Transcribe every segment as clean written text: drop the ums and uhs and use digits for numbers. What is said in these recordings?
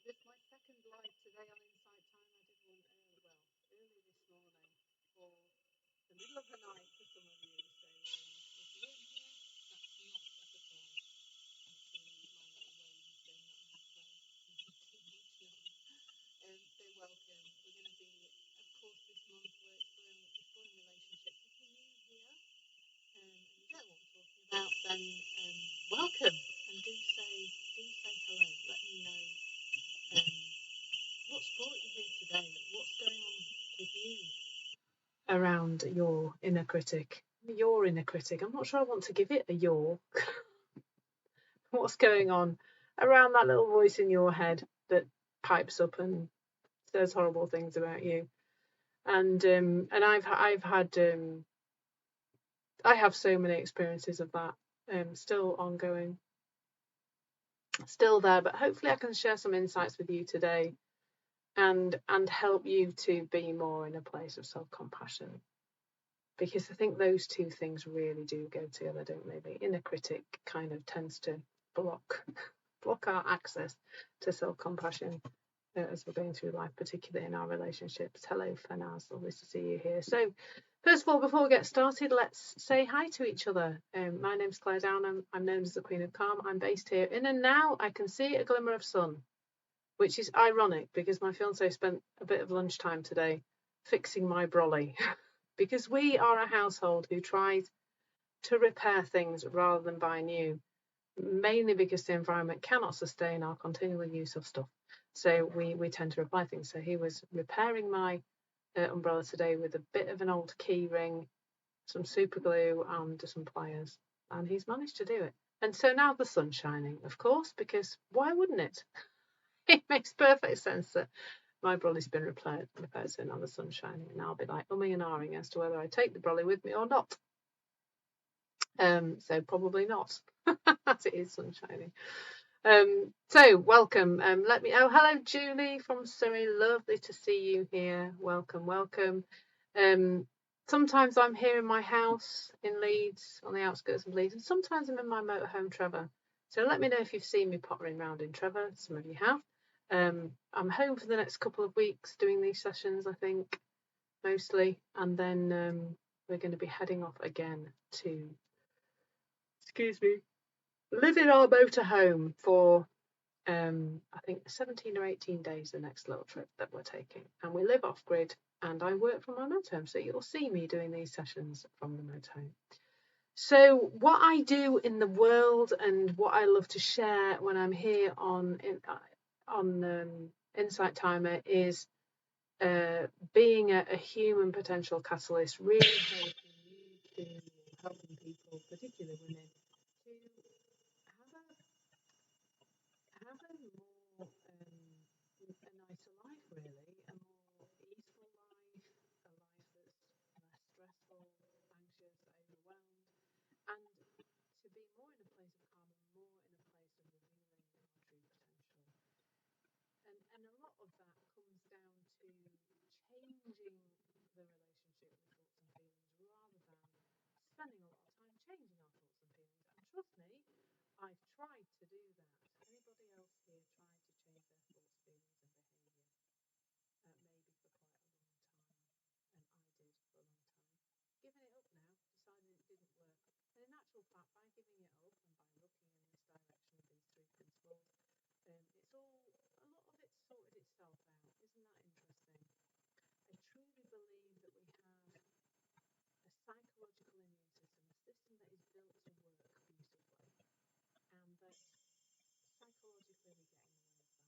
With my second live today on Insight Time, I did one early this morning for the middle of the night for some of you. So if you weren't here, that's not a surprise. And some of my little wave is going not nice way. Too much noise. So welcome. We're going to be, of course, this month we're exploring relationships. If you're new here and you don't know what we're talking about, then welcome and do say hello. Let me know. What's brought you here today? What's going on with you around your inner critic? Your inner critic. I'm not sure I want to give it a your. What's going on around that little voice in your head that pipes up and says horrible things about you? And I have so many experiences of that, still ongoing, still there. But hopefully, I can share some insights with you today. And help you to be more in a place of self-compassion, because I think those two things really do go together, don't they? The inner critic kind of tends to block our access to self-compassion as we're going through life, particularly in our relationships. Hello, Fenaz, always to see you here. So first of all, before we get started, let's say hi to each other. My name's Claire Downham. I'm known as the Queen of Calm. I'm based here in and now. I can see a glimmer of sun, which is ironic because my fiance spent a bit of lunchtime today fixing my brolly because we are a household who tries to repair things rather than buy new, mainly because the environment cannot sustain our continual use of stuff. So we tend to repair things. So he was repairing my umbrella today with a bit of an old key ring, some super glue and some pliers, and he's managed to do it. And so now the sun's shining, of course, because why wouldn't it? It makes perfect sense that my brolly's been repaired, so now the sun's shining, and I'll be like umming and ahhing as to whether I take the brolly with me or not. So probably not, as it is sun shining. So welcome. Hello Julie from Surrey, lovely to see you here. Welcome. Sometimes I'm here in my house in Leeds, on the outskirts of Leeds, and sometimes I'm in my motorhome Trevor. So let me know if you've seen me pottering around in Trevor. Some of you have. I'm home for the next couple of weeks doing these sessions, I think, mostly, and then we're going to be heading off again to, live in our motorhome for I think 17 or 18 days, the next little trip that we're taking. And we live off grid and I work from my motorhome. So you'll see me doing these sessions from the motorhome. So what I do in the world and what I love to share when I'm here on Insight Timer is being a human potential catalyst, really helping people, particularly women, to have a more a nicer life, really, a more easeful life, a life that's less stressful, anxious, overwhelmed, and to be more in a place of calm and more in a place of revealing our true potential. And a lot of that comes down to changing the relationship with thoughts and feelings rather than spending a lot of time changing our thoughts and feelings. And trust me, I've tried to do that. Anybody else here tried to change their thoughts, feelings and behaviour? Maybe for quite a long time. And I did for a long time. Given it up now, decided it didn't work. And in actual fact, by giving it up and by looking in this direction of these three principles, it's all, a lot of it sorted itself out. Isn't that interesting? I truly believe that we have a psychological immune system, a system that is built to work beautifully, and that psychologically we're getting the way of that.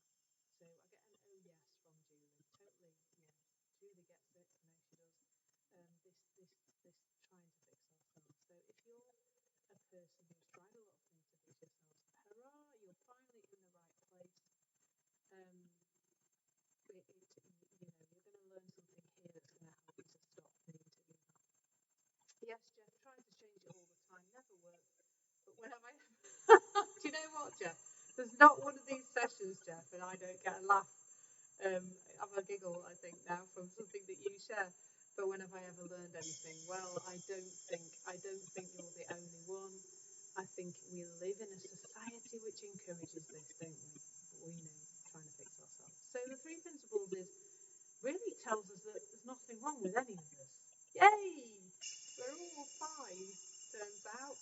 So I get an oh yes from Julie. Totally, yeah. Julie gets it. I know she does. This trying to fix ourselves. So if you're a person who's tried a lot of things to fix yourselves, hurrah, you're finally in the right place. You're going to learn something here that's going to help you to stop needing to do that. Yes, Jeff, trying to change it all the time never works. But when have I? Do you know what, Jeff? There's not one of these sessions, Jeff, and I don't get a laugh. Have a giggle, I think, now from something that you share. But when have I ever learned anything? Well, I don't think you're the only one. I think we live in a society which encourages this, don't we? We know, trying to fix ourselves. fine, turns out.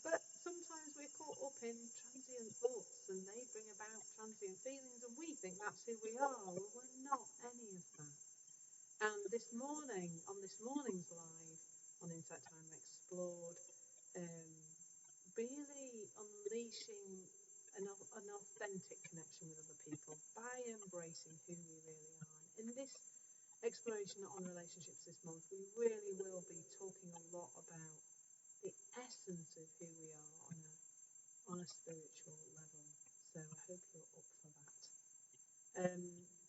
But sometimes we're caught up in transient thoughts and they bring about transient feelings and we think that's who we are. Well, we're not any of that. And this morning, on this morning's live on Insight Time Explored, um, really unleashing an authentic connection with other people by embracing who we really are. In this exploration on relationships this month, we really will be talking a lot about the essence of who we are on a spiritual level. So I hope you're up for that.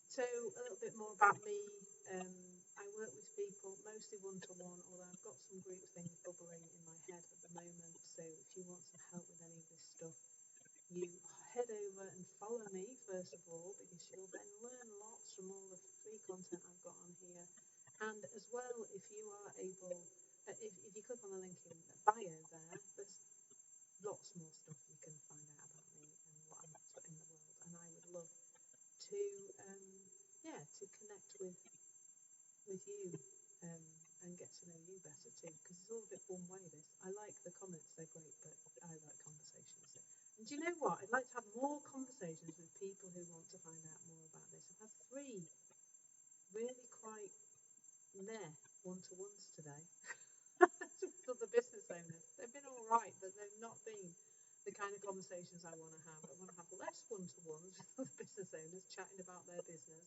So a little bit more about me. I work with people mostly one-to-one, although I've got some group things bubbling in my head at the moment. So if you want some help with any of this stuff, you head over and follow me first of all, because you'll then learn lots from all the free content I've got on here. And as well, if you are able, if you click on the link in the bio there, there's lots more stuff you can find out about me and what I'm up to in the world. And I would love to, to connect with you and get to know you better too, because it's all a bit one way. This, I like the comments; they're great, but I like conversations. So. And do you know what? I'd like to have more conversations with people who want to find out more about this. I've had 3 really quite meh one-to-ones today. For the business owners, they've been all right, but they've not been the kind of conversations I want to have. I want to have less one-to-ones with business owners chatting about their business,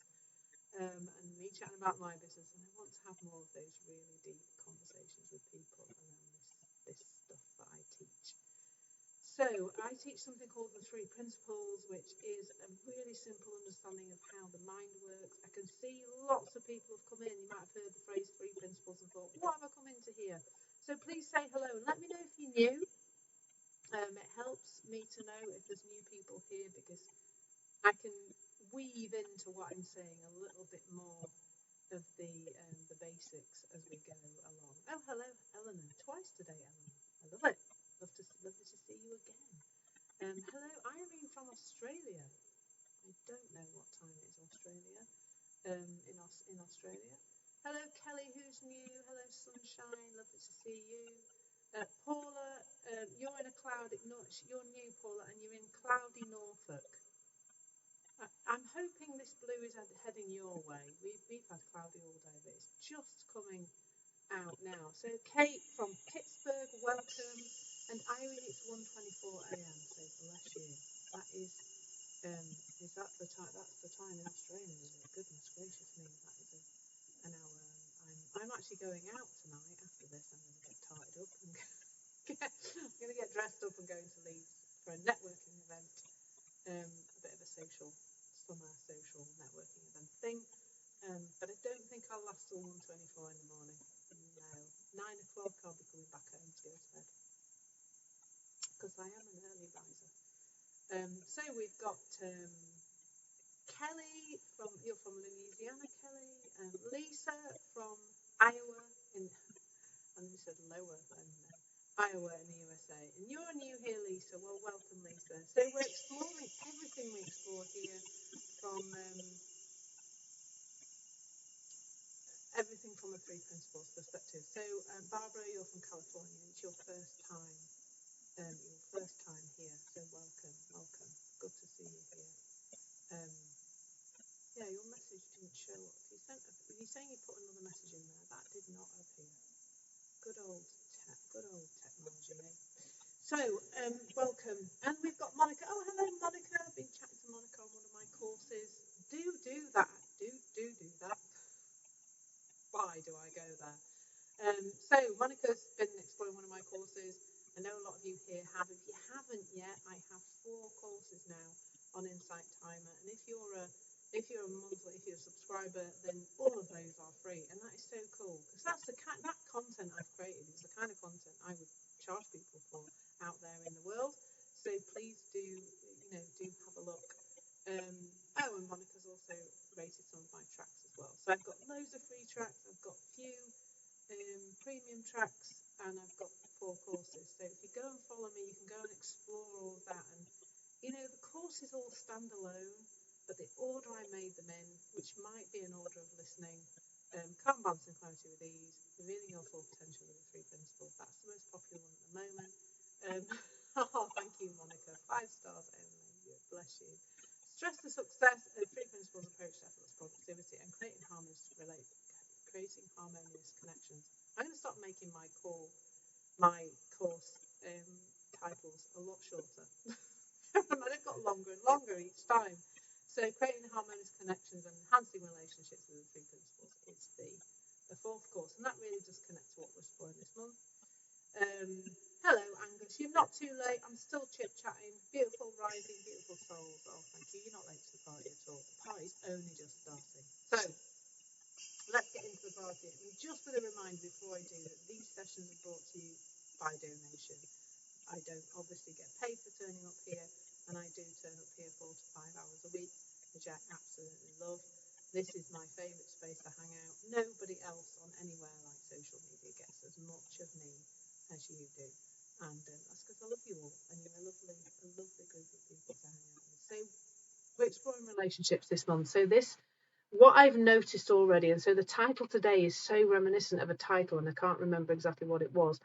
and me chatting about my business, and I want to have more of those really deep conversations with people around this stuff that I teach. So I teach something called the 3 principles, which is a really simple understanding of how the mind works. I can see lots of people have come in. You might have heard the phrase 3 principles and thought, what have I come into here? So please say hello and let me know if you're new. It helps me to know if there's new people here, because I can weave into what I'm saying a little bit more of the basics as we go along. Oh, hello, Eleanor. Twice today, Eleanor. I love it. Lovely to see you again. Hello, Irene from Australia. I don't know what time it is Australia. In Australia. Hello, Kelly, who's new. Hello, Sunshine. Lovely to see you. Paula, you're in a cloudy. You're new, Paula, and you're in cloudy Norfolk. I'm hoping this blue is heading your way. We've had cloudy all day, but it's just coming out now. So Kate from Pittsburgh, welcome. And Irene, it's 1:24 a.m. So bless you. That is that the time? That's the time in Australia, is it? Goodness gracious me, that is an hour. I'm actually going out tonight. After this, I'm going to get tarted up and I'm going to get dressed up and go into Leeds for a networking event. A bit of a summer social networking event thing. But I don't think I'll last till 1:24 in the morning. No, 9 o'clock I'll be coming back home to go to bed, because I am an early riser. So we've got Kelly you're from Louisiana, Kelly. Lisa from Iowa and you said lower than Iowa in the USA. And you're new here, Lisa. Well, welcome, Lisa. So we're exploring everything we explore here, from everything from the 3 principles perspective. So Barbara, you're from California. It's your first time. Here. So welcome. Good to see you here. Yeah, your message didn't show up. You're saying you put another message in there. That did not appear. Good old technology, eh? So, welcome. And we've got Monica. Oh, hello, Monica. I've been chatting to Monica on one of my courses. Do that. Do that. Why do I go there? So, Monica's been exploring one of my courses. I know a lot of you here have. If you haven't yet, I have 4 courses now on Insight Timer. And if you're a subscriber, then all of those are free, and that is so cool, because that's that content I've created is the kind of content I would charge people for out there in the world. So please do have a look. And Monica's also rated some of my tracks as well. So I've got loads of free tracks. I've got a few premium tracks, and I've got 4 courses. So if you go and follow me, you can go and explore all of that. And the courses all stand alone, but the order I made them in, which might be an order of listening, calm, balance and clarity with ease, revealing your full potential with the 3 principles. assume. Stress the success of three principles approach to effortless productivity and creating harmonious connections. I'm going to start making my course titles a lot shorter. They've got longer and longer each time. So creating harmonious connections and enhancing relationships with the three principles is the fourth course, and that really does connect to what we're exploring this month. Hello, Angus. You're not too late. I'm still chit-chatting. Beautiful rising, beautiful souls. Oh, thank you. You're not late to the party at all. The party's only just starting. So let's get into the party. And just with a reminder before I do that these sessions are brought to you by donation. I don't obviously get paid for turning up here, and I do turn up here 4 to 5 hours a week, which I absolutely love. This is my favourite space to hang out. Nobody else on anywhere like social media gets as much of me as you do, and that's because I love you all, and you're a lovely group of people to hang out with. So we're exploring relationships this month. So what I've noticed already, and so the title today is so reminiscent of a title, and I can't remember exactly what it was,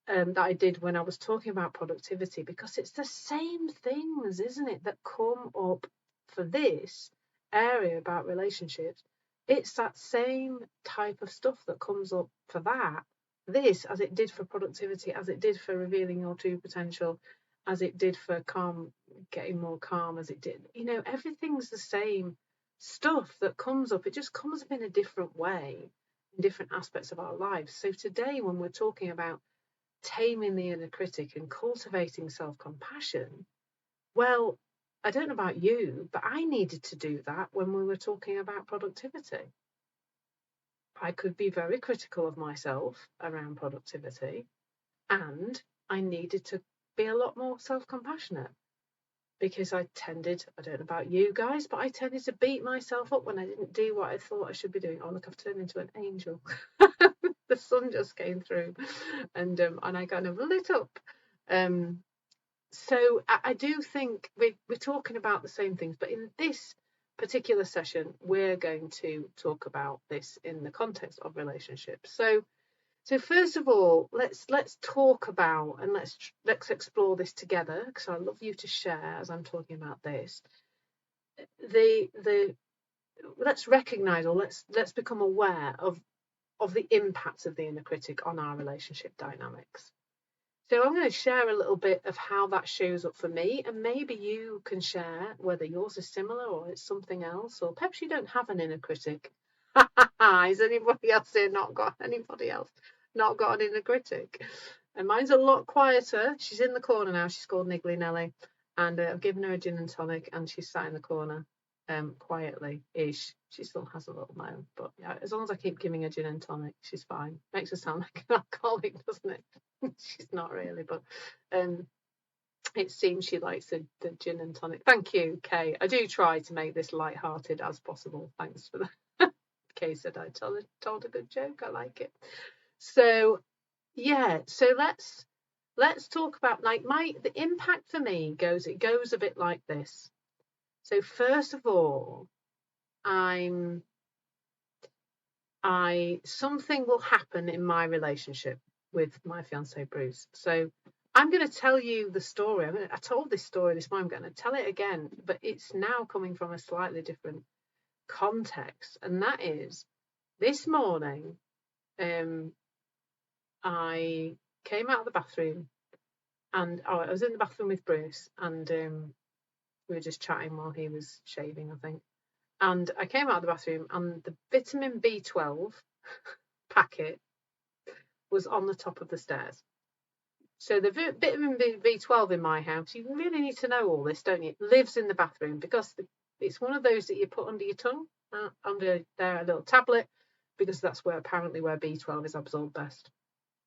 that I did when I was talking about productivity, because it's the same things, isn't it, that come up for this area about relationships. It's that same type of stuff that comes up for this, as it did for productivity, as it did for revealing your true potential, as it did for getting more calm, as it did, everything's the same stuff that comes up. It just comes up in a different way, in different aspects of our lives. So today, when we're talking about taming the inner critic and cultivating self-compassion, well, I don't know about you, but I needed to do that when we were talking about productivity. I could be very critical of myself around productivity, and I needed to be a lot more self-compassionate, because I don't know about you guys, but I tended to beat myself up when I didn't do what I thought I should be doing. Oh, look, I've turned into an angel. The sun just came through, and I kind of lit up. So I do think we're talking about the same things, but in this particular session, we're going to talk about this in the context of relationships. So first of all, let's talk about, and let's explore this together, because I love you to share as I'm talking about this. Let's recognize, or let's become aware of the impacts of the inner critic on our relationship dynamics. So I'm going to share a little bit of how that shows up for me, and maybe you can share whether yours is similar or it's something else, or perhaps you don't have an inner critic. Is anybody else here not got an inner critic? And mine's a lot quieter. She's in the corner now. She's called Niggly Nelly, and I've given her a gin and tonic, and she's sat in the corner quietly-ish. She still has a little moan, but yeah, as long as I keep giving her gin and tonic, she's fine. Makes her sound like an alcoholic, doesn't it? She's not really, but it seems she likes the gin and tonic. Thank you, Kay. I do try to make this light-hearted as possible. Thanks for that. Kay said I told a good joke. I like it. So yeah, so let's talk about, like, the impact for me goes a bit like this. So first of all, something will happen in my relationship with my fiance Bruce. So I'm going to tell you the story. I told this story this morning. I'm going to tell it again, but it's now coming from a slightly different context, and that is this morning. I came out of the bathroom, and I was in the bathroom with Bruce, and we were just chatting while he was shaving, I think. And I came out of the bathroom, and the vitamin B12 packet was on the top of the stairs. So the vitamin B12 in my house, you really need to know all this, don't you? It lives in the bathroom, because it's one of those that you put under your tongue, under there, a little tablet, because that's where B12 is absorbed best.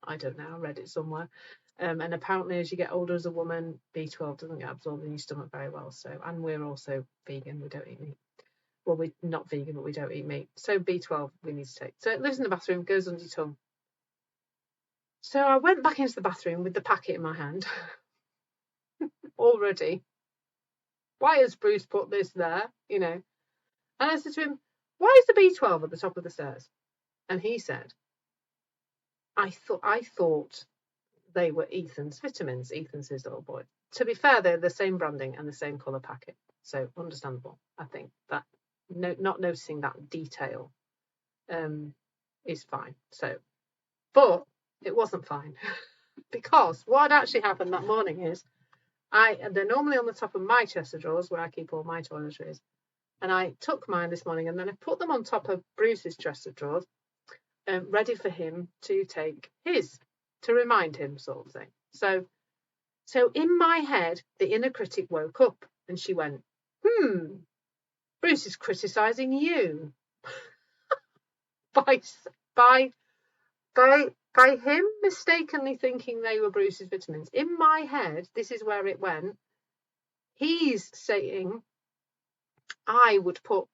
I don't know, I read it somewhere. And apparently as you get older as a woman, B12 doesn't get absorbed in your stomach very well. So, and we're also vegan, we don't eat meat. Well, we're not vegan, but we don't eat meat. So B12 we need to take. So it lives in the bathroom, goes under your tongue. So I went back into the bathroom with the packet in my hand. Already. Why has Bruce put this there? And I said to him, why is the B12 at the top of the stairs? And he said, I thought they were Ethan's vitamins. Ethan's his little boy. To be fair, they're the same branding and the same colour packet. So understandable. I think that not noticing that detail is fine. So, but it wasn't fine because what actually happened that morning is they're normally on the top of my chest of drawers where I keep all my toiletries. And I took mine this morning and then I put them on top of Bruce's chest of drawers, ready for him to take his, to remind him, sort of thing. So in my head, the inner critic woke up and she went, Bruce is criticising you by him mistakenly thinking they were Bruce's vitamins. In my head, this is where it went. He's saying I would put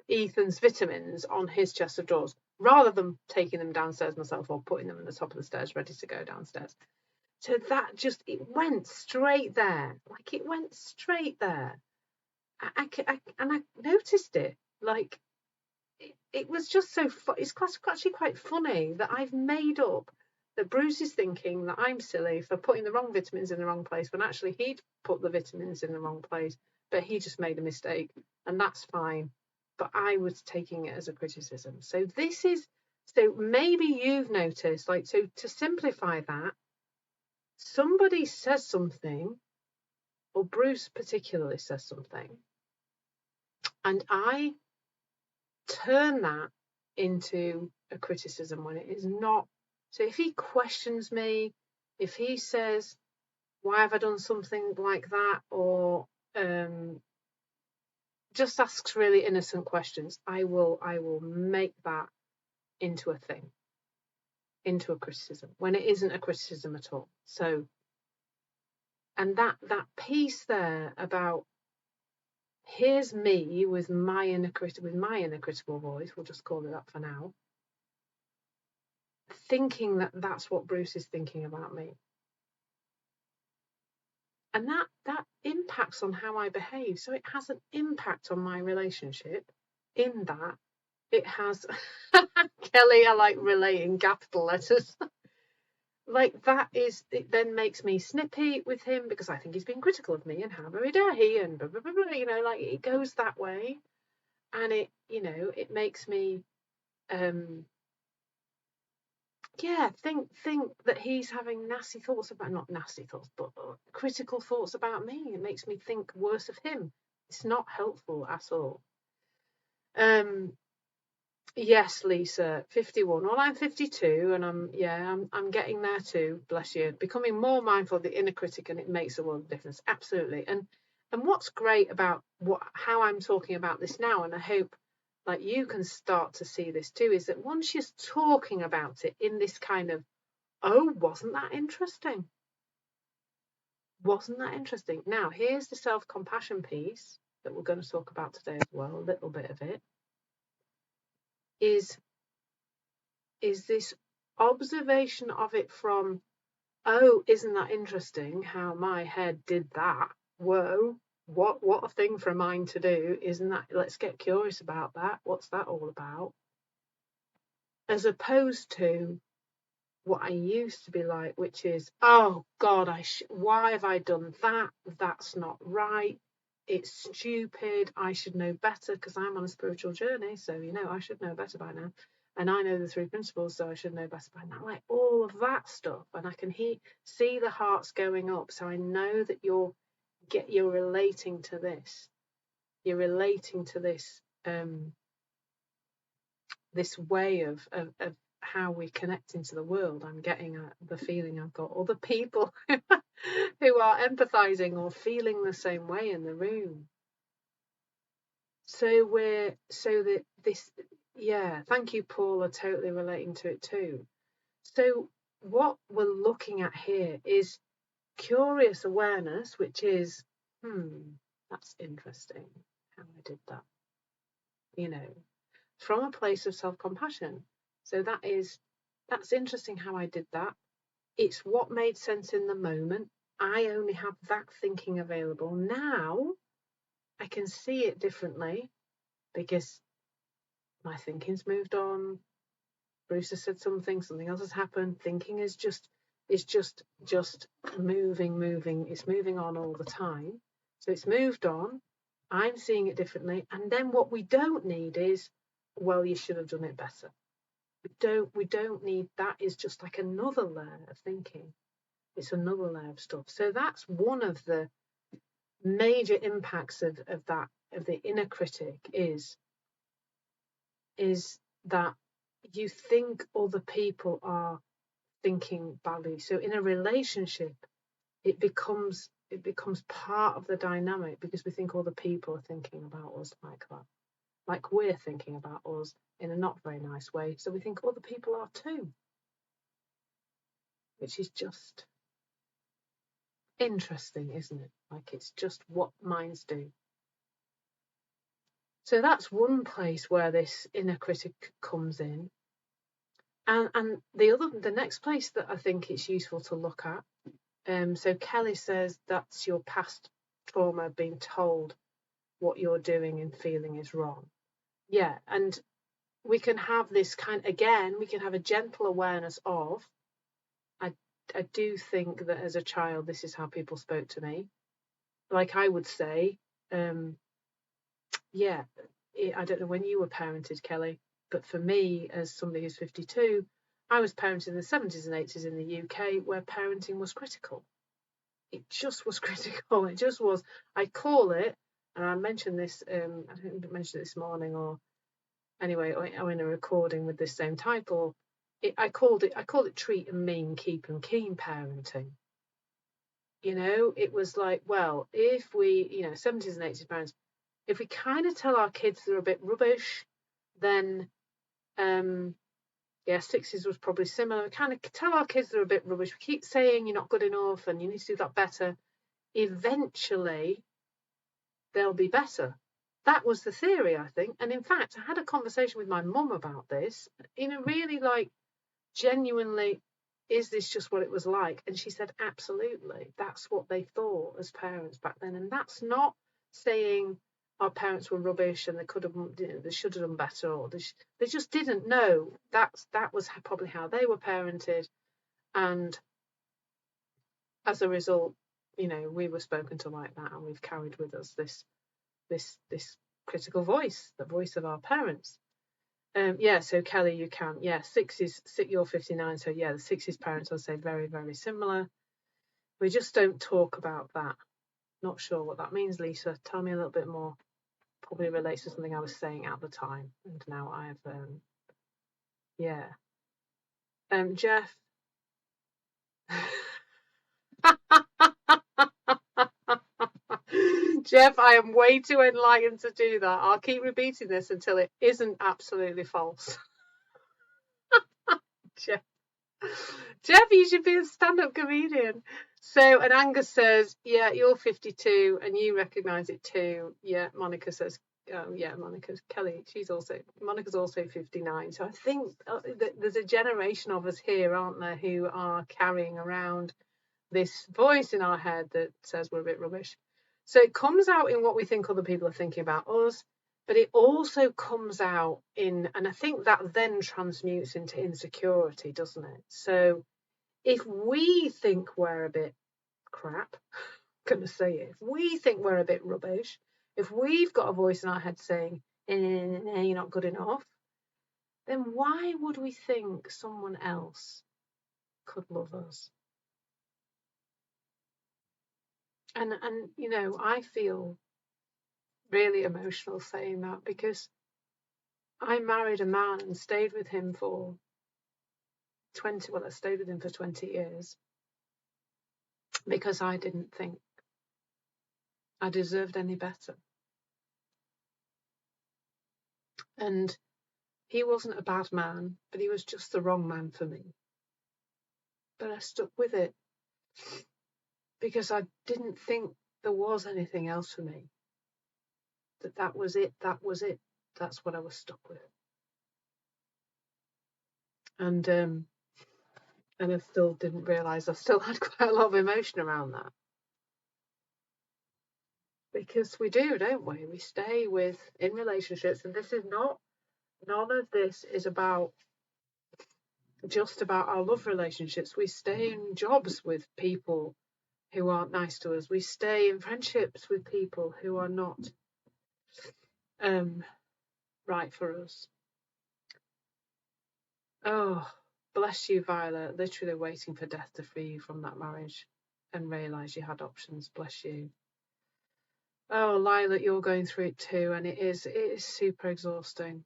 Ethan's vitamins on his chest of drawers rather than taking them downstairs myself or putting them at the top of the stairs ready to go downstairs. So that just, it went straight there. Like, it went straight there. And I noticed it. Like, it was just so, it's actually quite funny that I've made up that Bruce is thinking that I'm silly for putting the wrong vitamins in the wrong place when actually he'd put the vitamins in the wrong place, but he just made a mistake, and that's fine. But I was taking it as a criticism. So maybe you've noticed, like, so to simplify that, somebody says something, or Bruce particularly says something, and I turn that into a criticism when it is not. So if he questions me, if he says, why have I done something like that, or just asks really innocent questions, I will make that into a thing, into a criticism, when it isn't a criticism at all. So, and that piece there about, here's me with my inner critical voice, we'll just call it that for now, thinking that that's what Bruce is thinking about me. And that impacts on how I behave. So it has an impact on my relationship in that it has, Kelly, I like relating capital letters. Like, that is, it then makes me snippy with him because I think he's being critical of me and how very dare he and blah, blah, blah, blah, like it goes that way. And it, it makes me, think that he's having nasty thoughts about, not nasty thoughts, but critical thoughts about me. It makes me think worse of him. It's not helpful at all. Yes, Lisa, 51. Well, I'm 52, and I'm getting there too. Bless you. Becoming more mindful of the inner critic, and it makes a world of difference. Absolutely. And what's great about how I'm talking about this now, and I hope like you can start to see this too, is that once you're talking about it in this kind of, oh, wasn't that interesting? Wasn't that interesting? Now, here's the self-compassion piece that we're going to talk about today as well, a little bit of it, is this observation of it from, oh, isn't that interesting how my head did that? Whoa, what a thing for a mind to do. Isn't that, let's get curious about that. What's that all about? As opposed to what I used to be like, which is, oh God, why have I done that? That's not right. It's stupid. I should know better because I'm on a spiritual journey. So, I should know better by now. And I know the 3 principles, so I should know better by now. Like all of that stuff. And I can see the hearts going up. So I know that you're relating to this. You're relating to this, this way of how we connect into the world. I'm getting the feeling I've got other people who are empathizing or feeling the same way in the room. Thank you, Paula, totally relating to it too. So what we're looking at here is curious awareness, which is, that's interesting how I did that, from a place of self-compassion. So that's interesting how I did that. It's what made sense in the moment. I only have that thinking available. Now I can see it differently because my thinking's moved on. Bruce has said something else has happened. Thinking is just moving. It's moving on all the time. So it's moved on. I'm seeing it differently. And then what we don't need is, well, you should have done it better. We don't need that. Is just like another layer of thinking. It's another layer of stuff. So that's one of the major impacts of the inner critic is that you think other people are thinking badly. So in a relationship, it becomes part of the dynamic because we think other people are thinking about us like that, like we're thinking about us in a not very nice way. So we think other people are too, which is just interesting, isn't it? Like it's just what minds do. So that's one place where this inner critic comes in. And the next place that I think it's useful to look at, so Kelly says that's your past trauma being told what you're doing and feeling is wrong. Yeah, and we can have this we can have a gentle awareness of, I do think that as a child, this is how people spoke to me. Like I would say, yeah, I don't know when you were parented, Kelly, but for me, as somebody who's 52, I was parented in the 70s and 80s in the UK where parenting was critical. It just was critical. It just was. I call it, and I mentioned this, I didn't mention it this morning or anyway, or in a recording with this same title. I called it treat and mean, keep and keen parenting. It was like, well, if we, 70s and 80s parents, if we kind of tell our kids they're a bit rubbish, then, 60s was probably similar. We kind of tell our kids they're a bit rubbish. We keep saying you're not good enough and you need to do that better. Eventually, they'll be better. That was the theory, I think. And in fact, I had a conversation with my mum about this, really like genuinely, is this just what it was like? And she said, absolutely. That's what they thought as parents back then. And that's not saying our parents were rubbish and they could have, they should have done better, or they just didn't know. That was probably how they were parented, and as a result, we were spoken to like that, and we've carried with us this critical voice, the voice of our parents. So Kelly, you can. Yeah, you're 59, so yeah, the 60s parents, I'd say very, very similar. We just don't talk about that. Not sure what that means, Lisa. Tell me a little bit more. Probably relates to something I was saying at the time, and now I've, Jeff. Jeff, I am way too enlightened to do that. I'll keep repeating this until it isn't absolutely false. Jeff, you should be a stand-up comedian. So, and Angus says, yeah, you're 52 and you recognise it too. Yeah, Monica says, Monica's Kelly. Monica's also 59. So I think there's a generation of us here, aren't there, who are carrying around this voice in our head that says we're a bit rubbish. So it comes out in what we think other people are thinking about us, but it also comes out in, and I think that then transmutes into insecurity, doesn't it? So if we think we're a bit crap, I'm going to say it, if we think we're a bit rubbish, if we've got a voice in our head saying, you're not good enough, then why would we think someone else could love us? And I feel really emotional saying that because I married a man and stayed with him for 20, well, I stayed with him for 20 years because I didn't think I deserved any better. And he wasn't a bad man, but he was just the wrong man for me. But I stuck with it because I didn't think there was anything else for me. That was it. That's what I was stuck with. And I still didn't realise I still had quite a lot of emotion around that. Because we do, don't we? We stay in relationships, and none of this is just about our love relationships. We stay in jobs with people who aren't nice to us. We stay in friendships with people who are not right for us. Oh, bless you, Violet. Literally waiting for death to free you from that marriage and realise you had options. Bless you. Oh, Lila, you're going through it too, and it is super exhausting.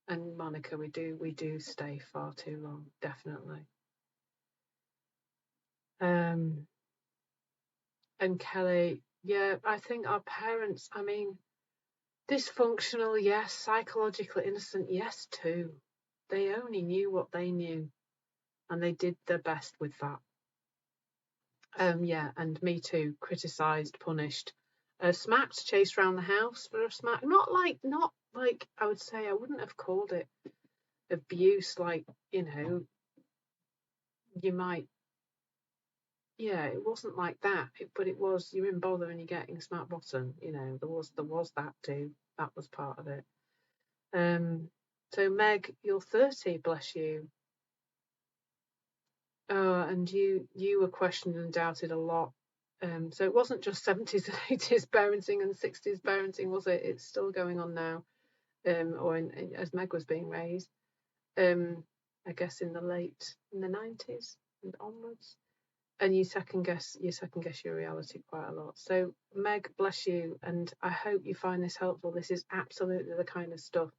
And Monica, we do stay far too long, definitely. And Kelly, yeah, I think our parents, I mean, dysfunctional, yes. Psychologically innocent, yes, too. They only knew what they knew, and they did their best with that. Yeah, and me too. Criticised, punished, smacked, chased around the house for a smack. Not like I would say I wouldn't have called it abuse. Like, you might. Yeah, it wasn't like that. But it was, you're in bother and you're getting smack bottom. There was that too. That was part of it. So Meg, you're 30, bless you. And you were questioned and doubted a lot. So it wasn't just 70s and 80s parenting and 60s parenting, was it? It's still going on now, or as Meg was being raised. I guess in the 90s and onwards. And you second guess your reality quite a lot. So Meg, bless you, and I hope you find this helpful. This is absolutely the kind of stuff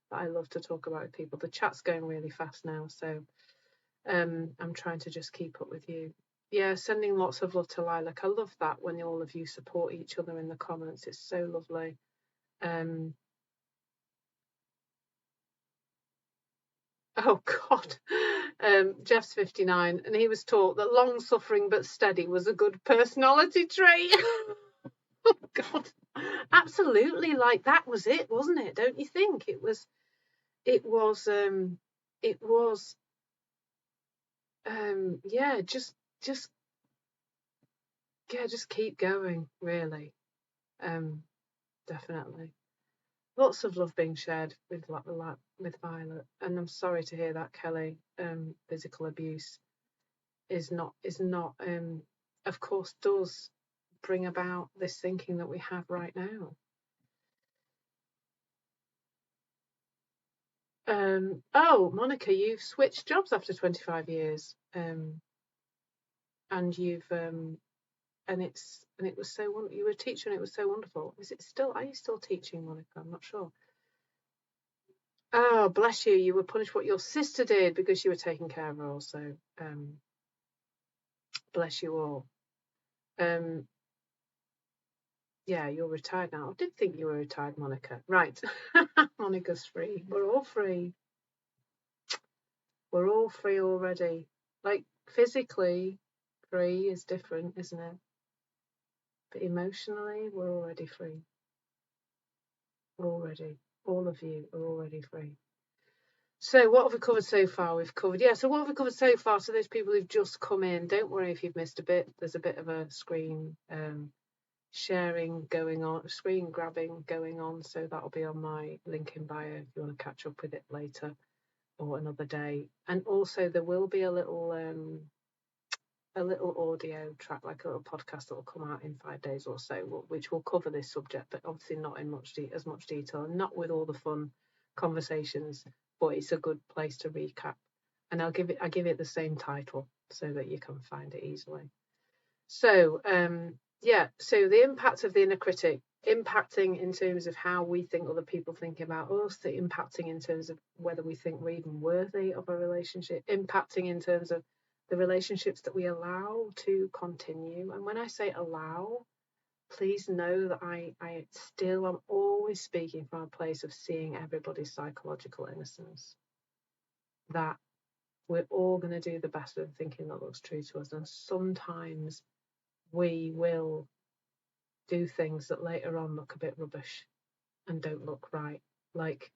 that I love to talk about with people. The chat's going really fast now, so I'm trying to just keep up with you. Yeah, sending lots of love to Lilac. I love that when all of you support each other in the comments. It's so lovely. Oh God. Jeff's 59, and he was taught that long suffering but steady was a good personality trait. Oh God. Absolutely, like that was it, wasn't it? Don't you think? It was yeah, just keep going, really. Definitely. Lots of love being shared with Violet, and I'm sorry to hear that, Kelly. Physical abuse is not of course does bring about this thinking that we have right now. Oh, Monica, you've switched jobs after 25 years, and you've and it was so wonderful. You were a teacher, and it was so wonderful. Are you still teaching, Monica? I'm not sure. Oh, bless you. You were punished what your sister did because you were taking care of her also. Bless you all. Yeah, you're retired now. I did think you were retired, Monica. Right. Monica's free. We're all free. We're all free already. Like, physically free is different, isn't it? But emotionally, we're already free. Already. All of you are already free. So what have we covered so far? So what have we covered so far? So those people who've just come in, don't worry if you've missed a bit. There's a bit of a screen sharing going on, screen grabbing going on. So that'll be on my link in bio if you want to catch up with it later or another day. And also there will be a little audio track, like a little podcast that will come out in 5 days or so, which will cover this subject, but obviously not in as much detail, and not with all the fun conversations, but it's a good place to recap. And I give it the same title so that you can find it easily. So so the impact of the inner critic, impacting in terms of how we think other people think about us, the impacting in terms of whether we think we're even worthy of a relationship, impacting in terms of the relationships that we allow to continue. And when I say allow, please know that I still am always speaking from a place of seeing everybody's psychological innocence. That we're all going to do the best with thinking that looks true to us. And sometimes we will do things that later on look a bit rubbish and don't look right. Like,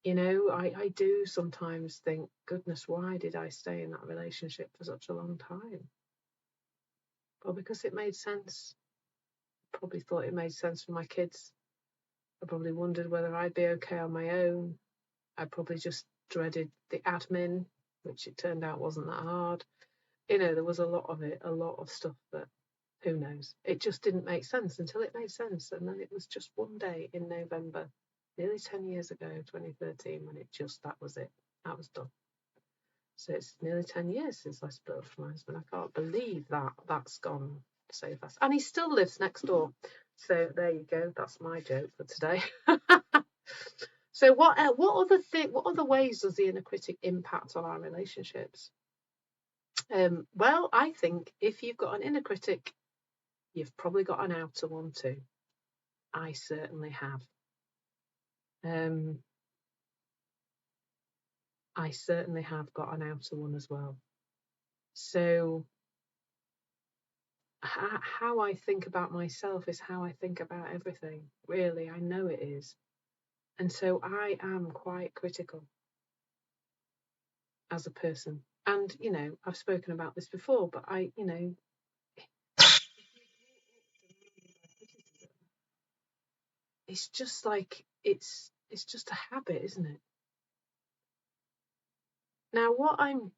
I do sometimes think, goodness, why did I stay in that relationship for such a long time? Well, because it made sense. Probably thought it made sense for my kids. I probably wondered whether I'd be okay on my own. I probably just dreaded the admin, which it turned out wasn't that hard. There was a lot of it, a lot of stuff that who knows. It just didn't make sense until it made sense, and then it was just one day in November, nearly 10 years ago, 2013, when that was it. That was done. So it's nearly 10 years since I split up from my husband. I can't believe that's gone so fast. And he still lives next door. So there you go. That's my joke for today. So what other ways does the inner critic impact on our relationships? Well, I think if you've got an inner critic, you've probably got an outer one too. I certainly have. I certainly have got an outer one as well. So how I think about myself is how I think about everything. Really, I know it is. And so I am quite critical as a person. And, I've spoken about this before, but it's just like it's just a habit, isn't it? Now, what I'm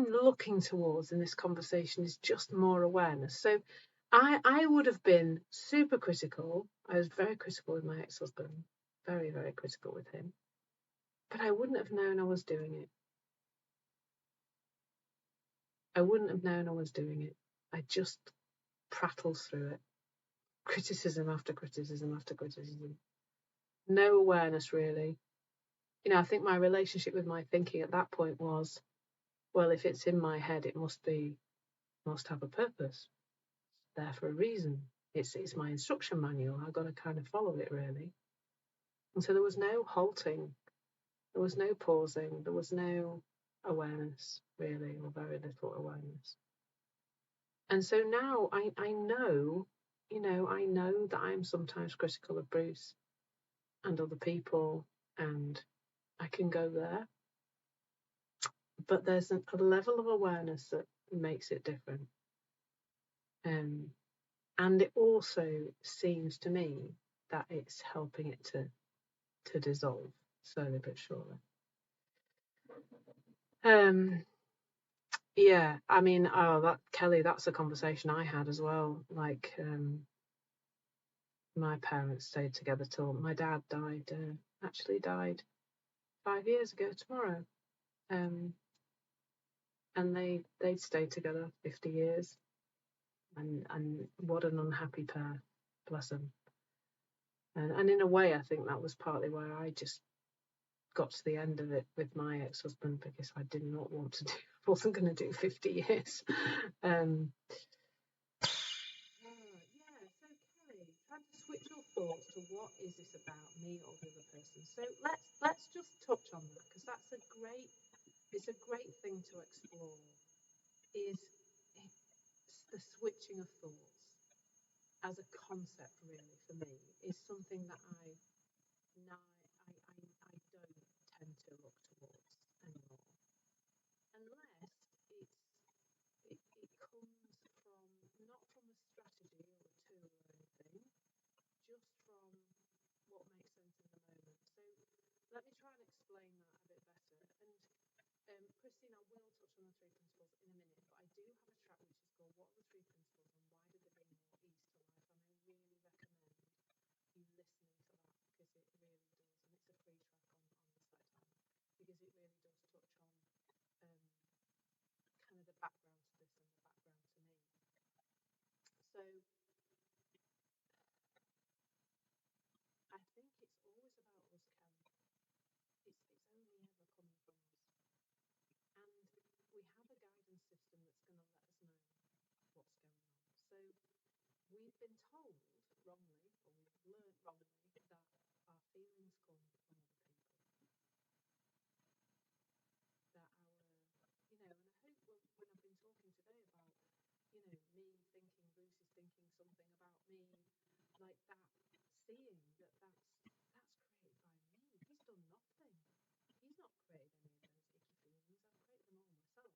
looking towards in this conversation is just more awareness. So, I would have been super critical. I was very critical with my ex-husband, very, very critical with him, but I wouldn't have known I was doing it. I wouldn't have known I was doing it. I just prattled through it, criticism after criticism after criticism. No awareness, really. I think my relationship with my thinking at that point was, well, if it's in my head, it must have a purpose. There for a reason. It's my instruction manual. I've got to kind of follow it, really. And so there was no halting. There was no pausing. There was no awareness, really, or very little awareness. And so now I know, I know that I'm sometimes critical of Bruce and other people, and I can go there. But there's a level of awareness that makes it different. And it also seems to me that it's helping it to dissolve slowly but surely. Yeah, I mean, Kelly, that's a conversation I had as well. Like, my parents stayed together till my dad actually died 5 years ago tomorrow. And they'd stayed together 50 years, and what an unhappy pair, bless them. And in a way, I think that was partly why I just got to the end of it with my ex-husband, because I did not want to wasn't going to do 50 years. Try to switch your thoughts to what is this about, me or the other person. So let's just touch on that, because it's a great thing to explore. Is the switching of thoughts as a concept, really, for me, is something that I now I don't tend to look towards anymore, unless it comes from not from a strategy or a tool or anything, just from what makes sense in the moment. So let me try and explain that a bit better. And Christine, I will touch on the three principles in a minute, but I do have a track which is called "What are the Three Principles and Why Do They Bring More Ease to Life?" And I really recommend you listening to that, because it really does, and it's a free track on the site, because it really does touch on kind of the background to this and the background to me. So I think it's always about us, Kelly. It's only ever coming from us. And we have a guidance system that's going to let us know what's going on. So we've been told wrongly, or we've learned wrongly, that our feelings come from other people. That and I hope when I've been talking today about, me thinking Bruce is thinking something about me, like that, seeing that's created by me. He's done nothing. He's not created any of those icky feelings. I've created them all myself.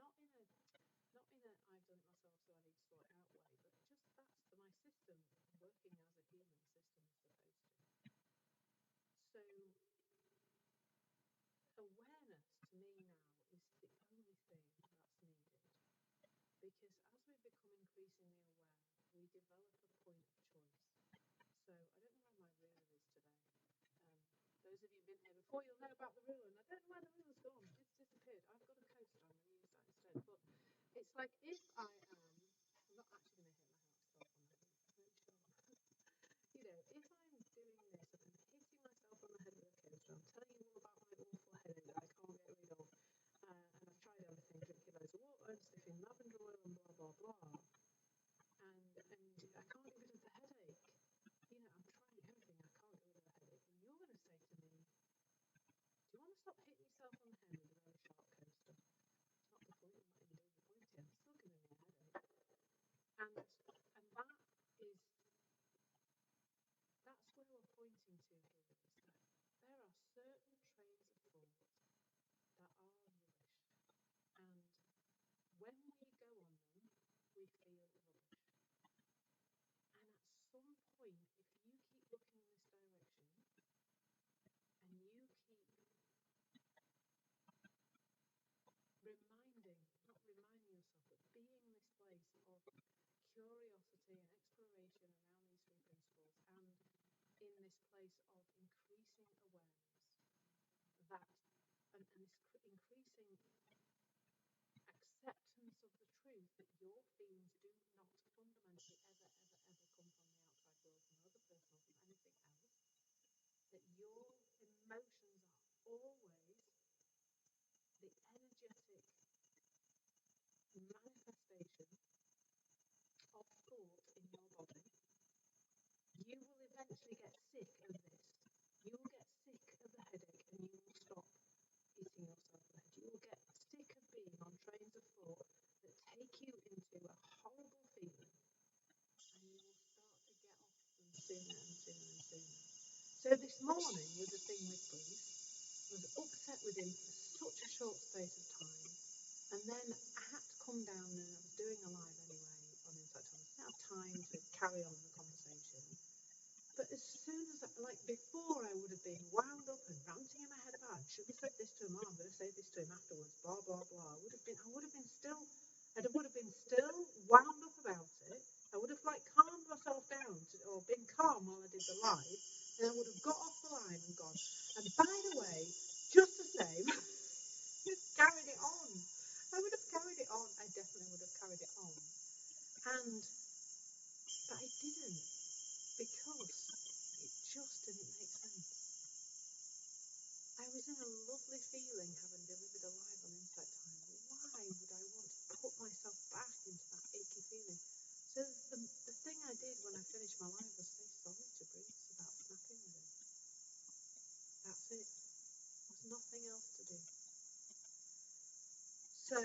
Not in a I've done it myself, so I need to sort it out way, but just that's my system working as a human system is supposed to. So awareness to me now is the only thing that's needed. because as we become increasingly aware, we develop a point of choice. So I don't know where my ruler is today. Um, those of you who've been here before, you'll know about the ruler, and I don't know where the ruler's gone. It's disappeared. I've got a coaster. I'm going to use that instead. But it's like if I'm not actually going to hit myself on the head. Really sure. If I'm doing this and I'm hitting myself on the head with a coaster, I'm telling you all about my awful headache that I can't get rid of, and I've tried everything, drinking loads of water and sniffing lavender oil and blah blah blah, and I can't get rid of the headache. I'm trying everything, I can't get rid of the headache. And you're going to say to me, do you want to stop hitting yourself on the head with a very sharp coaster? It's not the point. I'm not even doing the point yet. It's still giving me a headache. And that's where we're pointing to here, is that there are certain trains of thought that are rubbish. And when we go on them, we feel rubbish. And at some point, if you keep looking in this direction and you keep not reminding yourself, but being in this place of curiosity and exploration around these three principles, and in this place of increasing awareness, that and this increasing acceptance of the truth that your feelings do not fundamentally ever come from the outside world, from another person or from anything else, that your emotions are always the energetic manifestation of thought in your body. You will eventually get sick of this. You will get sick of the headache and you will stop hitting yourself in the head. You will get sick of being on trains of thought that take you into a horrible feeling, and you will start to get off them sooner and sooner and sooner. So this morning with the thing with Bruce, I was upset with him for such a short space of time, and then I had to come down, and I was doing a live anyway on Insight Times. I didn't have time to carry on the conversation. But as soon as, before I would have been wound up and ranting in my head about, I should have said this to him, I'm going to say this to him afterwards, blah, blah, blah. I would have been still wound up about it. I would have calmed myself down or been calm while I did the live, and I would have got off the line and gone, and by the way, just the same, just carried it on. I would have carried it on. I definitely would have carried it on. But I didn't, because it just didn't make sense. I was in a lovely feeling having delivered a live on Insight Time. Why would I want to put myself back into that achy feeling? So the thing I did when I finished my live was say sorry to Bruce about snapping with him. That's it. There's nothing else to do. So,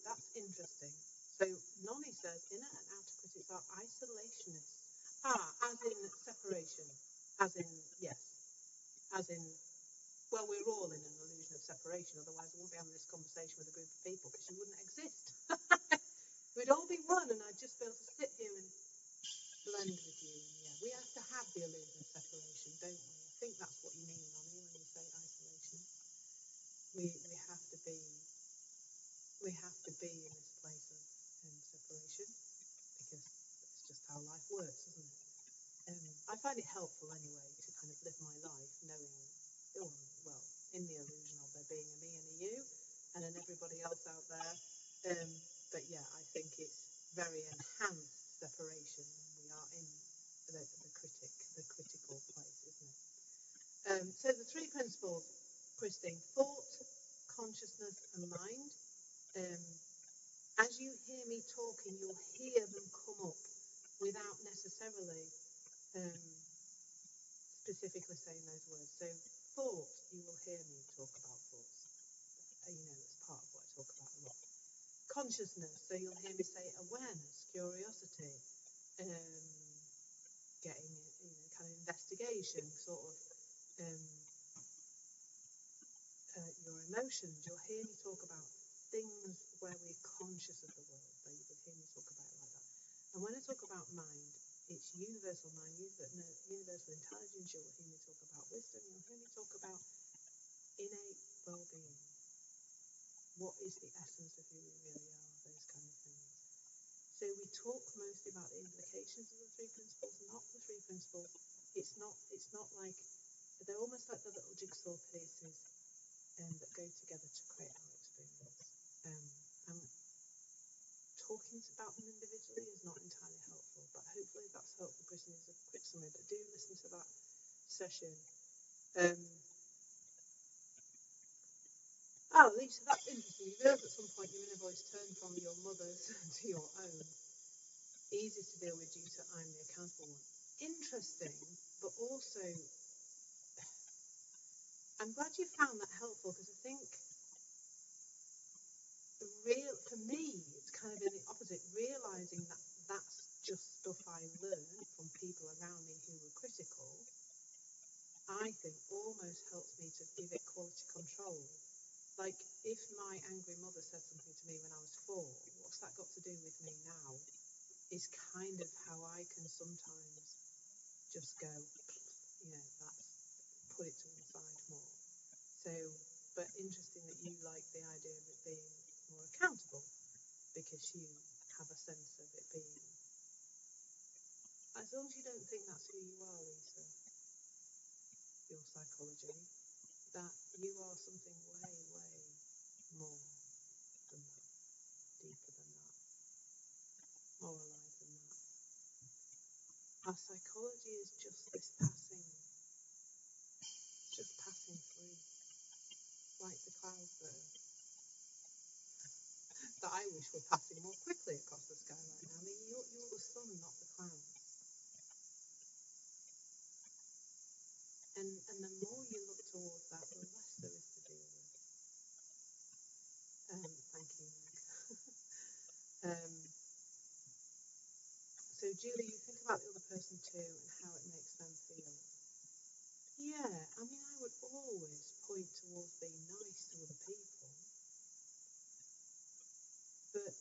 that's interesting. So Nonny says inner and outer critics are isolationists. As in separation. As in, yes. As in, well, we're all in an illusion of separation, otherwise I wouldn't be having this conversation with a group of people, because you wouldn't exist. We'd all be one, and I'd just be able to sit here and blend with you. And yeah, we have to have the illusion of separation, don't we? I think that's what you mean, Nonny, when you say isolation. We have to be in this place of separation, because it's just how life works, isn't it? I find it helpful anyway to kind of live my life knowing, in the illusion of there being a me and a you, and then everybody else out there. But yeah, I think it's very enhanced separation when we are in the critical place, isn't it? So the three principles, Christine: thought, consciousness, and mind. As you hear me talking, you'll hear them come up without necessarily specifically saying those words. So thought, you will hear me talk about thoughts. That's part of what I talk about a lot. Consciousness, so you'll hear me say awareness, curiosity, getting, kind of investigation, sort of your emotions. You'll hear me talk about things where we're conscious of the world. So you will hear me talk about it like that. And when I talk about mind, it's universal mind, universal intelligence. You'll hear me talk about wisdom. You'll hear me talk about innate well-being. What is the essence of who we really are, those kind of things. So we talk mostly about the implications of the three principles, not the three principles. It's not like, they're almost like the little jigsaw pieces that go together to create our experience. And talking about them individually is not entirely helpful, but hopefully that's helpful, Kristen, as a quick summary. But do listen to that session. Lisa, that's interesting. You realise at some point your inner voice turned from your mother's to your own. Easy to deal with due to I'm the accountable one. Interesting, but also I'm glad you found that helpful, because I think for me, it's kind of in the opposite, realising that that's just stuff I learned from people around me who were critical, I think almost helps me to give it quality control. Like, if my angry mother said something to me when I was 4, what's that got to do with me now? Is kind of how I can sometimes just go, that's, put it to one side more. So, but interesting that you like the idea of it being more accountable, because you have a sense of it being, as long as you don't think that's who you are, Lisa, your psychology, that you are something way, way more than that, deeper than that, more alive than that. Our psychology is just this passing through, like the clouds that I wish were passing more quickly across the sky right now. I mean, you're the sun, not the clouds. And the more you look towards that, the less there is to deal with. Thank you, Meg. So, Julie, you think about the other person too and how it makes them feel. Yeah, I mean, I would always point towards being nice to other people, but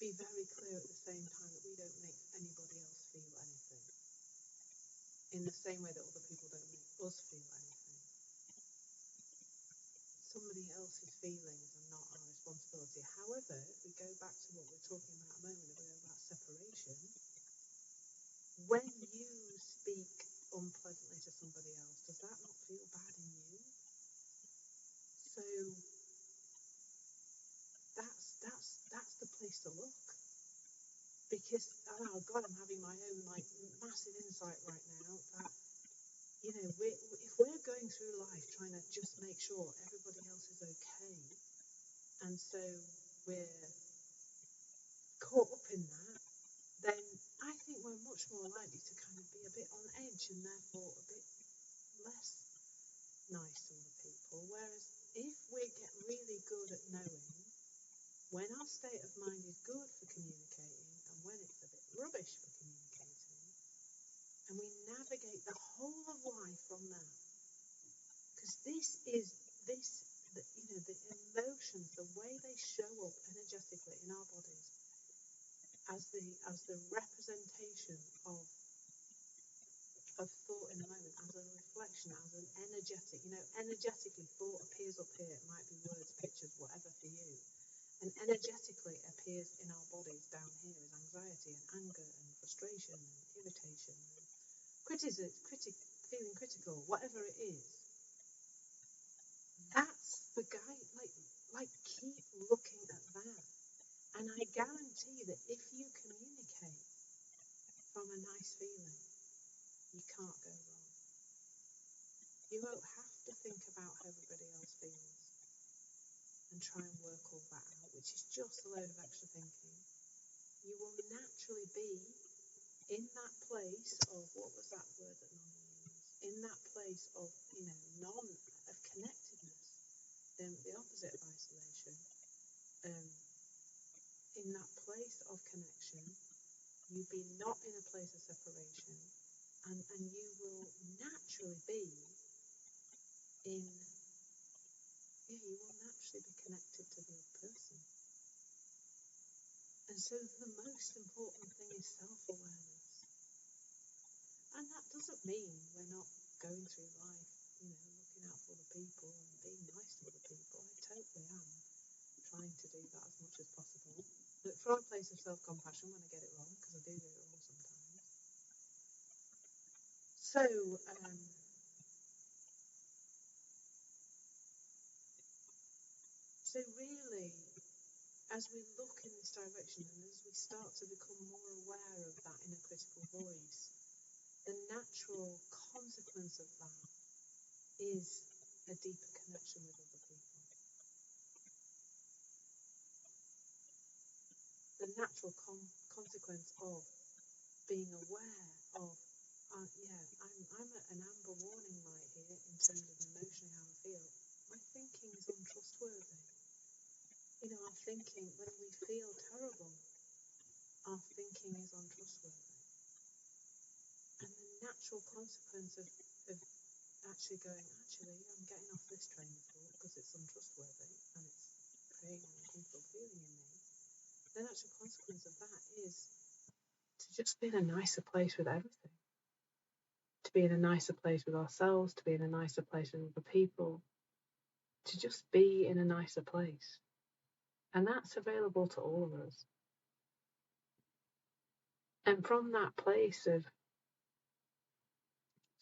be very clear at the same time that we don't make anybody else feel anything, in the same way that other people don't make us feel anything. Somebody else's feelings are not our responsibility. However, if we go back to what we were talking about a moment ago about separation, when you speak unpleasantly to somebody else, does that not feel bad in you? So that's the place to look. Because, oh God, I'm having my own massive insight right now that, if we're going through life trying to just make sure everybody else is okay, and so we're caught up in that, then I think we're much more likely to kind of be a bit on edge and therefore a bit less nice to other people. Whereas if we get really good at knowing when our state of mind is good for communicating and when it's a bit rubbish for communicating, and we navigate the whole of life from that, because the emotions, the way they show up energetically in our bodies as the representation of thought in the moment, as a reflection, as an energetically thought appears up here. It might be words, pictures, whatever for you. And energetically appears in our bodies down here as anxiety and anger and frustration and irritation and feeling critical, whatever it is. That's the guide. Like keep looking at that. And I guarantee that if you communicate from a nice feeling, you can't go wrong. You won't have to think about how everybody else feels and try and work all that out, which is just a load of extra thinking. You will naturally be in that place of, what was that word that Nonna used? In that place of, of connectedness, the opposite of isolation. In that place of connection, you be not in a place of separation, and you will naturally be you will naturally be connected to the other person. And so the most important thing is self-awareness. And that doesn't mean we're not going through life, looking out for other people and being nice to other people. I totally from a place of self-compassion when I get it wrong, because I do get it wrong sometimes. So, really, as we look in this direction and as we start to become more aware of that inner critical voice, the natural consequence of that is a deeper connection with other people. The natural consequence of being aware of, I'm at an amber warning light here in terms of emotionally how I feel. My thinking is untrustworthy. Our thinking, when we feel terrible, our thinking is untrustworthy. And the natural consequence of actually going, I'm getting off this train of thought because it's untrustworthy and it's creating an uncomfortable feeling in me. The natural consequence of that is to just be in a nicer place with everything. To be in a nicer place with ourselves, to be in a nicer place with other people, to just be in a nicer place. And that's available to all of us. And from that place of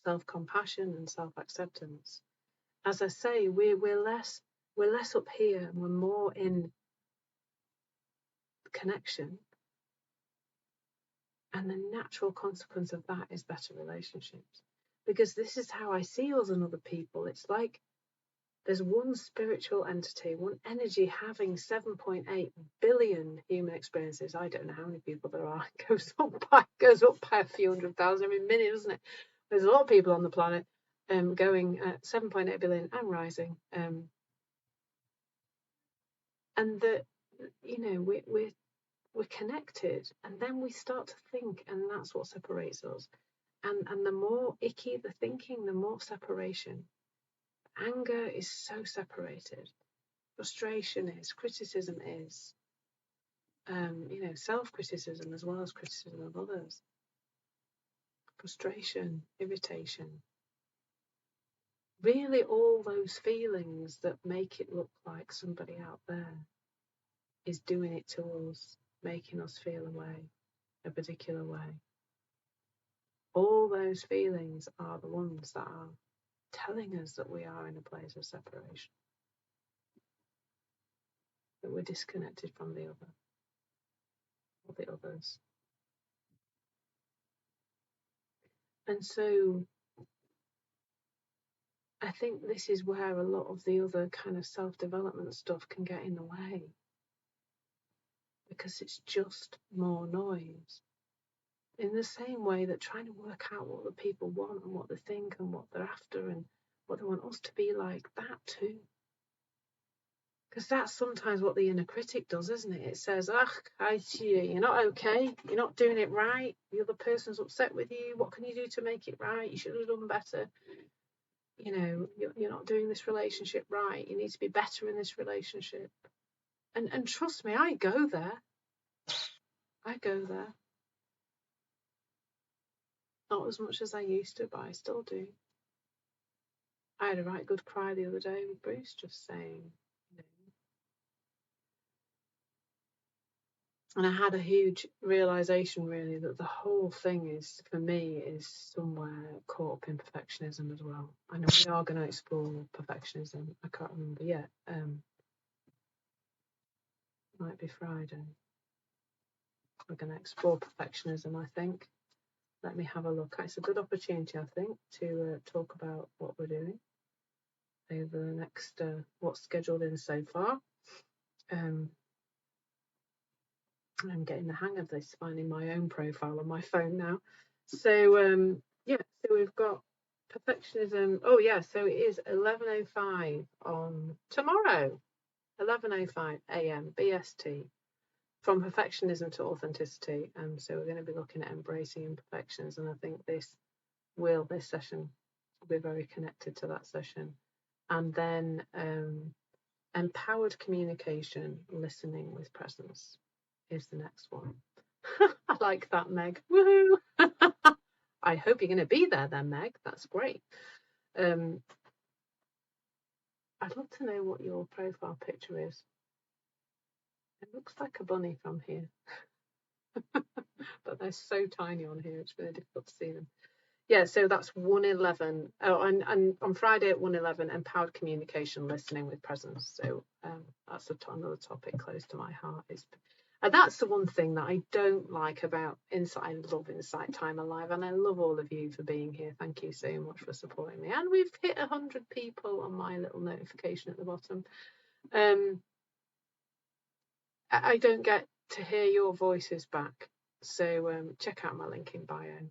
self-compassion and self-acceptance, as I say, we're less up here and we're more in connection. And the natural consequence of that is better relationships. Because this is how I see us and other people. It's like there's one spiritual entity, one energy having 7.8 billion human experiences. I don't know how many people there are. It goes up by a few 100,000 every minute, doesn't it? There's a lot of people on the planet going at 7.8 billion and rising. And that, we're connected, and then we start to think, and that's what separates us. And the more icky the thinking, the more separation. Anger is so separated. Frustration is, criticism is, self-criticism as well as criticism of others. Frustration, irritation. Really all those feelings that make it look like somebody out there is doing it to us, making us feel a particular way. All those feelings are the ones that are telling us that we are in a place of separation, that we're disconnected from the other or the others. And so I think this is where a lot of the other kind of self-development stuff can get in the way, because it's just more noise. In the same way that trying to work out what the people want and what they think and what they're after and what they want us to be like, that too. Because that's sometimes what the inner critic does, isn't it? It says, you're not okay, you're not doing it right, the other person's upset with you, what can you do to make it right? You should have done better. You're not doing this relationship right, you need to be better in this relationship. And trust me, I go there. Not as much as I used to, but I still do. I had a right good cry the other day with Bruce, just saying, and I had a huge realization, really, that the whole thing is, for me, is somewhere caught up in perfectionism as well. I know we are going to explore perfectionism. I can't remember yet. Might be Friday. We're going to explore perfectionism, I think. Let me have a look. It's a good opportunity, I think, to talk about what we're doing over the next, what's scheduled in so far. I'm getting the hang of this, finding my own profile on my phone now. So, so we've got perfectionism. Oh, yeah, so it is 11:05 on tomorrow, 11:05 a.m. BST, from perfectionism to authenticity. So we're going to be looking at embracing imperfections, and I think this session will be very connected to that session. And then empowered communication, listening with presence is the next one. I like that, Meg. Woohoo! I hope you're going to be there then, Meg. That's great. I'd love to know what your profile picture is. It looks like a bunny from here, but they're so tiny on here, it's really difficult to see them. Yeah, so that's 111. Oh, and on Friday at 111, empowered communication, listening with presence. So that's another topic close to my heart. And that's the one thing that I don't like about Insight. I love Insight Time Alive, and I love all of you for being here. Thank you so much for supporting me. And we've hit 100 people on my little notification at the bottom. I don't get to hear your voices back. So check out my link in bio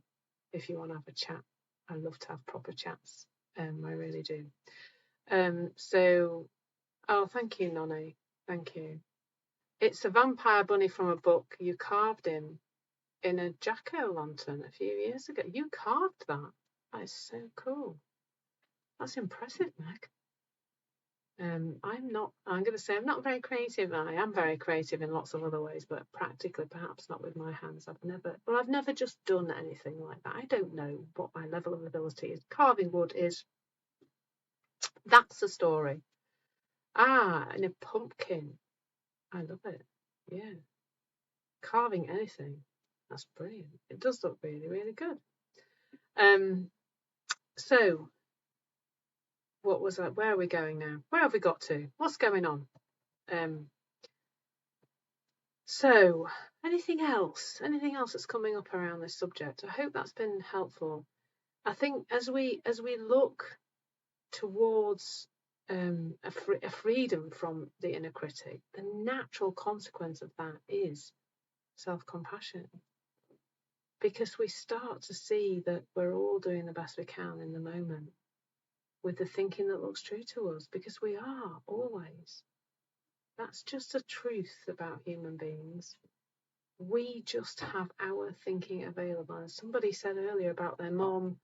if you want to have a chat. I love to have proper chats. I really do. Thank you, Nonny. Thank you. It's a vampire bunny from a book. You carved him in a jack-o'-lantern a few years ago. You carved that. That is so cool. That's impressive, Meg. I'm going to say I'm not very creative. I am very creative in lots of other ways, but practically perhaps not with my hands. I've never just done anything like that. I don't know what my level of ability is. Carving wood is, that's the story. And a pumpkin. I love it. Yeah. Carving anything. That's brilliant. It does look really, really good. So what was that? Where are we going now? Where have we got to? What's going on? So anything else that's coming up around this subject? I hope that's been helpful. I think as we look towards a freedom from the inner critic, the natural consequence of that is self-compassion, because we start to see that we're all doing the best we can in the moment with the thinking that looks true to us, because we are always. That's just a truth about human beings. We just have our thinking available. And somebody said earlier about their mom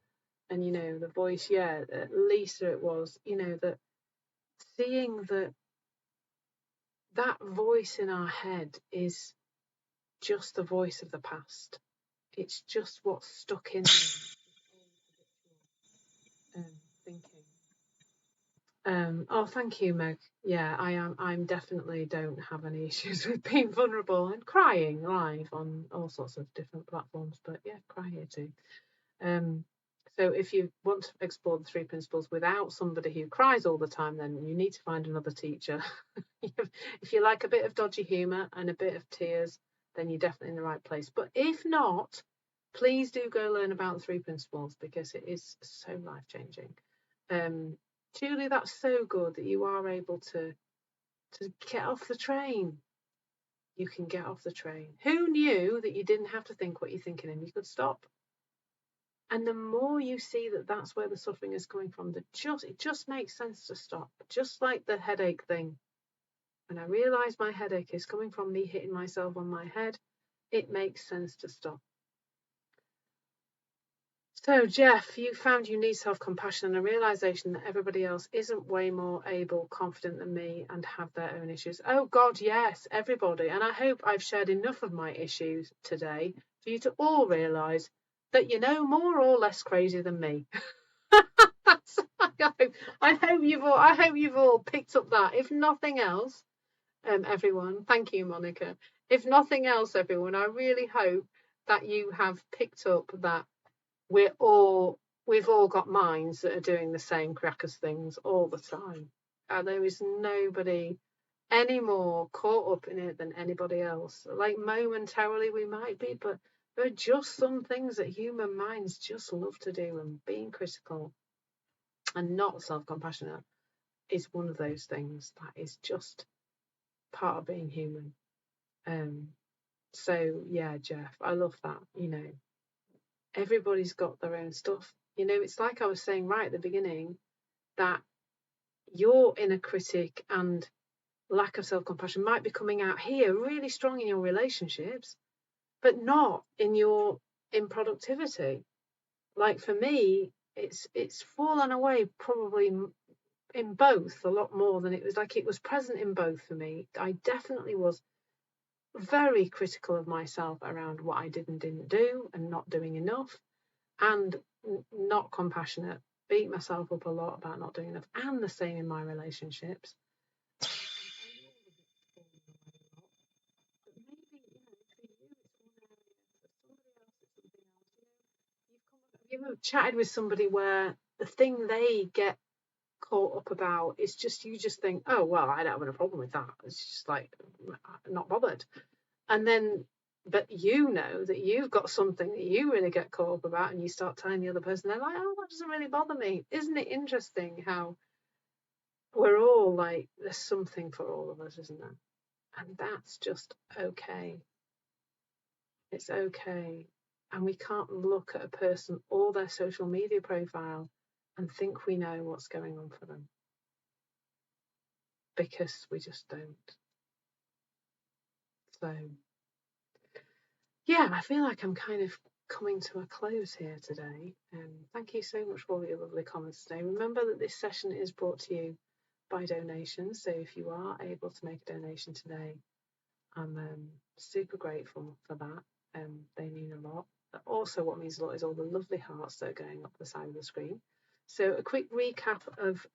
and, the voice, Lisa it was, that seeing that voice in our head is just the voice of the past. It's just what's stuck in there. Thinking. Thank you, Meg. Yeah, I'm definitely don't have any issues with being vulnerable and crying live on all sorts of different platforms. But yeah, cry here too. So if you want to explore the 3 principles without somebody who cries all the time, then you need to find another teacher. If you like a bit of dodgy humour and a bit of tears, then you're definitely in the right place. But if not, please do go learn about the 3 principles, because it is so life-changing. Julie, that's so good that you are able to get off the train. You can get off the train. Who knew that you didn't have to think what you're thinking and you could stop? And the more you see that that's where the suffering is coming from, it just makes sense to stop. Just like the headache thing. When I realise my headache is coming from me hitting myself on my head, it makes sense to stop. So, Jeff, you found you need self-compassion and a realisation that everybody else isn't way more able, confident than me and have their own issues. Oh, God, yes, everybody. And I hope I've shared enough of my issues today for you to all realise that you're no more or less crazy than me. I hope you've all picked up that. If nothing else, everyone, thank you, Monica. If nothing else, everyone, I really hope that you have picked up that we've all got minds that are doing the same crackers things all the time. There is nobody any more caught up in it than anybody else. Like momentarily we might be, but there are just some things that human minds just love to do, and being critical and not self-compassionate is one of those things that is just part of being human. So yeah, Jeff, I love that. Everybody's got their own stuff. It's like I was saying right at the beginning, that your inner critic and lack of self-compassion might be coming out here really strong in your relationships, but not in productivity. Like for me, it's fallen away probably in both a lot more than it was. Like it was present in both for me. I definitely was very critical of myself around what I did and didn't do and not doing enough, and not compassionate, beat myself up a lot about not doing enough, and the same in my relationships. you ever chatted with somebody where the thing they get caught up about is just, you just think, oh, well, I don't have a problem with that. It's just like, not bothered. And then, but you know that you've got something that you really get caught up about, and you start telling the other person, they're like, oh, that doesn't really bother me. Isn't it interesting how we're all like, there's something for all of us, isn't there? And that's just okay. It's okay. And we can't look at a person or their social media profile and think we know what's going on for them, because we just don't. So, yeah, I feel like I'm kind of coming to a close here today. Thank you so much for all your lovely comments today. Remember that this session is brought to you by donations. So if you are able to make a donation today, I'm super grateful for that. They mean a lot. Also, what means a lot is all the lovely hearts that are going up the side of the screen. So a quick recap of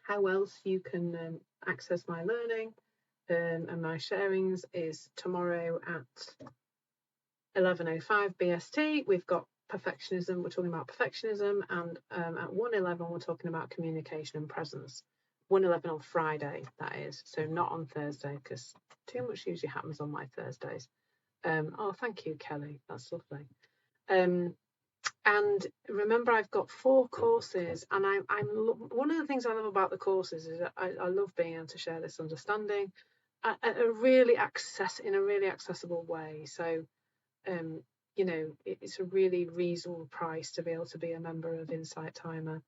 how else you can access my learning and my sharings is tomorrow at 11:05 BST. We've got perfectionism. We're talking about perfectionism, and at 1:11 we're talking about communication and presence. 1:11 on Friday, that is, so not on Thursday, because too much usually happens on my Thursdays. Oh, thank you, Kelly. That's lovely. And remember, I've got 4 courses, and I'm one of the things I love about the courses is that I love being able to share this understanding at a really accessible way. So, you know, it's a really reasonable price to be able to be a member of Insight Timer,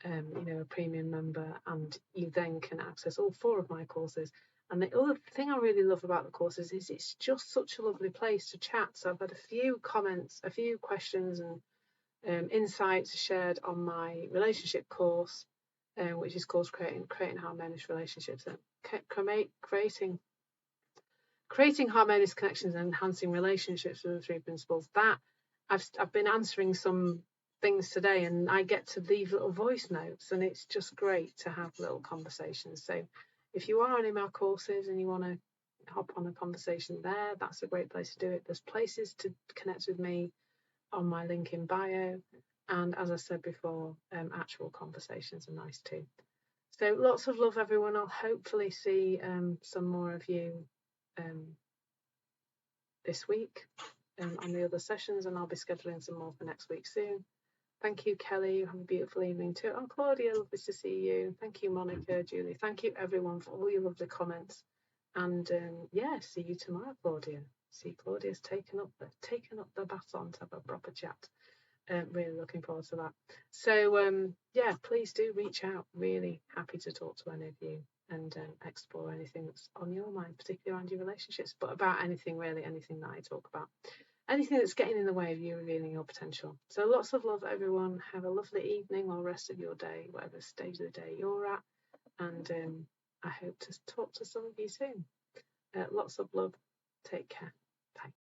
you know, a premium member, and you then can access all 4 of my courses. And the other thing I really love about the courses is it's just such a lovely place to chat. So I've had a few comments, a few questions and insights shared on my relationship course, which is called Creating Harmonious Relationships and Creating Harmonious Connections and Enhancing Relationships with the 3 principles. That I've been answering some things today, and I get to leave little voice notes, and it's just great to have little conversations. So if you are on email courses and you want to hop on a conversation there, that's a great place to do it. There's places to connect with me on my link in bio, and as I said before, actual conversations are nice too. So lots of love, everyone. I'll hopefully see some more of you this week on the other sessions, and I'll be scheduling some more for next week soon. Thank you, Kelly. Have a beautiful evening too. And Claudia, lovely to see you. Thank you, Monica, Julie. Thank you, everyone, for all your lovely comments. And yeah, see you tomorrow, Claudia. See, Claudia's taken up the baton to have a proper chat. Really looking forward to that. So yeah, please do reach out. Really happy to talk to any of you and explore anything that's on your mind, particularly around your relationships, but about anything, really, anything that I talk about, anything that's getting in the way of you revealing your potential. So lots of love, everyone. Have a lovely evening or rest of your day, whatever stage of the day you're at, and I hope to talk to some of you soon. Lots of love. Take care.